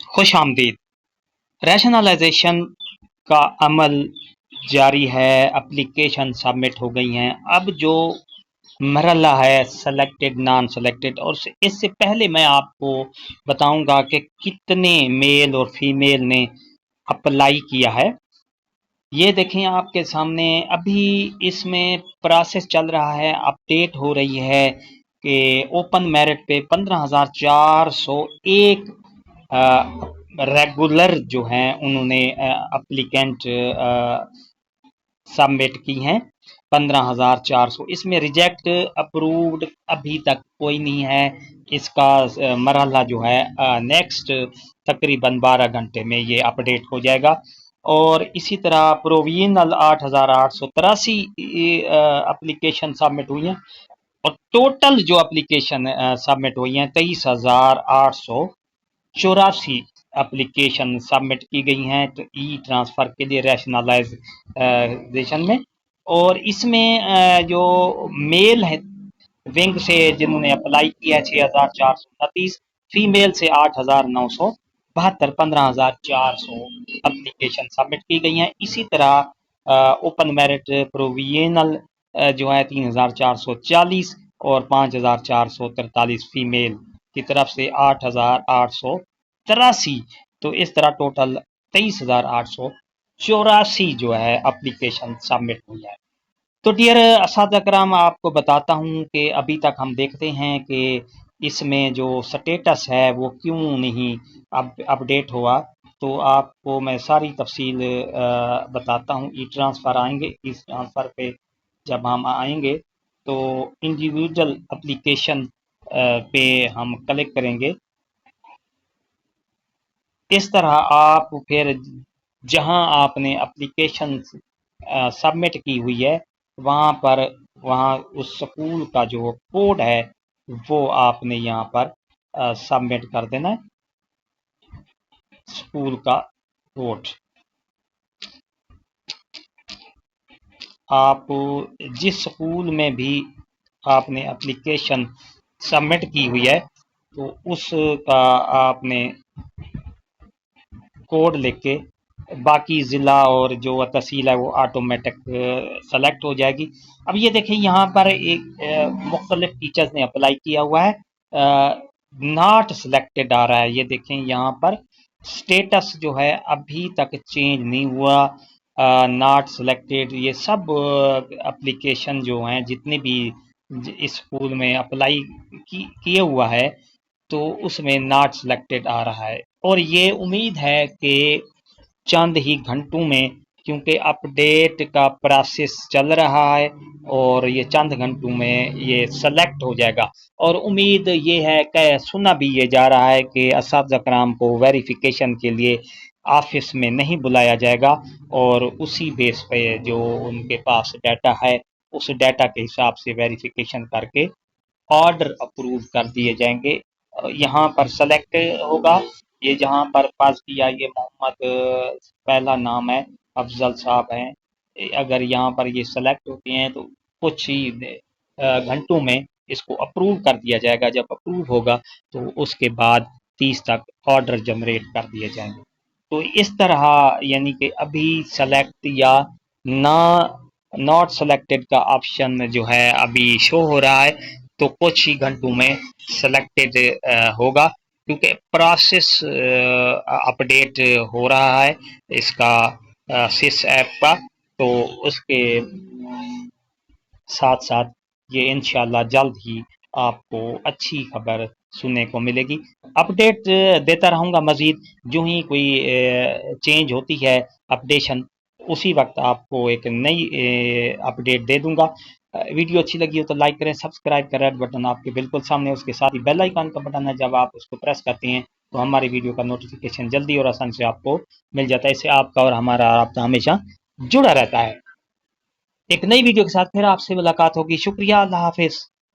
खुश आमदीद। रैशनलाइजेशन का अमल जारी है, एप्लीकेशन सबमिट हो गई हैं। अब जो मरहला है सेलेक्टेड नॉन सेलेक्टेड, और इससे पहले मैं आपको बताऊंगा कि कितने मेल और फीमेल ने अप्लाई किया है। ये देखें आपके सामने, अभी इसमें प्रोसेस चल रहा है, अपडेट हो रही है कि ओपन मेरिट पे 15,401 रेगुलर जो हैं उन्होंने अप्लीकेंट सबमिट की हैं 15,400। इसमें रिजेक्ट अप्रूव्ड अभी तक कोई नहीं है। इसका मरहला जो है नेक्स्ट तकरीबन 12 घंटे में ये अपडेट हो जाएगा। और इसी तरह प्रोविजनल 8,883 एप्लीकेशन सबमिट हुई हैं, और टोटल जो एप्लीकेशन सबमिट हुई हैं 23,884 एप्लीकेशन सबमिट की गई हैं तो ई ट्रांसफ़र के लिए रैशनलाइजेशन में। और इसमें जो मेल है विंग से जिन्होंने अप्लाई किया है 6,429, फीमेल से 8,972, 15,400 एप्लीकेशन सबमिट की गई हैं। इसी तरह ओपन मेरिट प्रोविजनल जो है 3,440 और 5,443 फीमेल की तरफ से 8,883। तो इस तरह टोटल 23,884 जो है एप्लीकेशन सबमिट हुई है। तो डियर असातिज़ा कराम, आपको बताता हूँ कि अभी तक हम देखते हैं कि इसमें जो स्टेटस है वो क्यों नहीं अपडेट हुआ। तो आपको मैं सारी तफसील बताता हूँ। ई ट्रांसफ़र आएंगे, इस ट्रांसफ़र पे जब हम आएंगे तो इंडिविजुअल एप्लीकेशन पे हम क्लिक करेंगे। इस तरह आप फिर जहां आपने एप्लीकेशन सबमिट की हुई है वहां उस स्कूल का जो कोड है वो आपने यहाँ पर सबमिट कर देना है, स्कूल का कोड। आप जिस स्कूल में भी आपने एप्लीकेशन सबमिट की हुई है तो उसका आपने कोड लेके बाकी ज़िला और जो तहसील है वो ऑटोमेटिक सेलेक्ट हो जाएगी। अब ये देखें यहाँ पर एक मुख्तलिफ टीचर्स ने अप्लाई किया हुआ है, नॉट सिलेक्टेड आ रहा है। ये देखें यहाँ पर स्टेटस जो है अभी तक चेंज नहीं हुआ, नॉट सिलेक्टेड। ये सब एप्लीकेशन जो हैं जितने भी इस स्कूल में अप्लाई किए हुआ है तो उसमें नॉट सिलेक्टेड आ रहा है। और ये उम्मीद है कि चंद ही घंटों में, क्योंकि अपडेट का प्रोसेस चल रहा है, और ये चंद घंटों में ये सेलेक्ट हो जाएगा। और उम्मीद ये है कि सुना भी ये जा रहा है कि असातिज़ा कराम को वेरिफिकेशन के लिए ऑफिस में नहीं बुलाया जाएगा, और उसी बेस पे जो उनके पास डाटा है उस डाटा के हिसाब से वेरिफिकेशन करके ऑर्डर अप्रूव कर दिए जाएंगे। यहाँ पर सेलेक्ट होगा, ये जहाँ पर पास किया ये मोहम्मद पहला नाम है, अफजल साहब हैं। अगर यहाँ पर ये सेलेक्ट होते हैं तो कुछ ही घंटों में इसको अप्रूव कर दिया जाएगा। जब अप्रूव होगा तो उसके बाद 30 तक ऑर्डर जनरेट कर दिए जाएंगे। तो इस तरह यानी कि अभी सेलेक्ट या ना नॉट सेलेक्टेड का ऑप्शन जो है अभी शो हो रहा है, तो कुछ ही घंटों में सेलेक्टेड होगा, क्योंकि प्रोसेस अपडेट हो रहा है इसका सिस ऐप का। तो उसके साथ साथ ये इंशाल्लाह जल्द ही आपको अच्छी खबर सुनने को मिलेगी। अपडेट देता रहूँगा मज़ीद, जो ही कोई चेंज होती है अपडेशन उसी वक्त आपको एक नई अपडेट दे दूंगा। वीडियो अच्छी लगी हो तो लाइक करें, सब्सक्राइब का रेड बटन आपके बिल्कुल सामने, उसके साथ ही बेल आइकन का बटन है, जब आप उसको प्रेस करते हैं तो हमारी वीडियो का नोटिफिकेशन जल्दी और आसान से आपको मिल जाता है। इससे आपका और हमारा राब्ता हमेशा जुड़ा रहता है। एक नई वीडियो के साथ फिर आपसे मुलाकात होगी। शुक्रिया, अल्लाह हाफिज।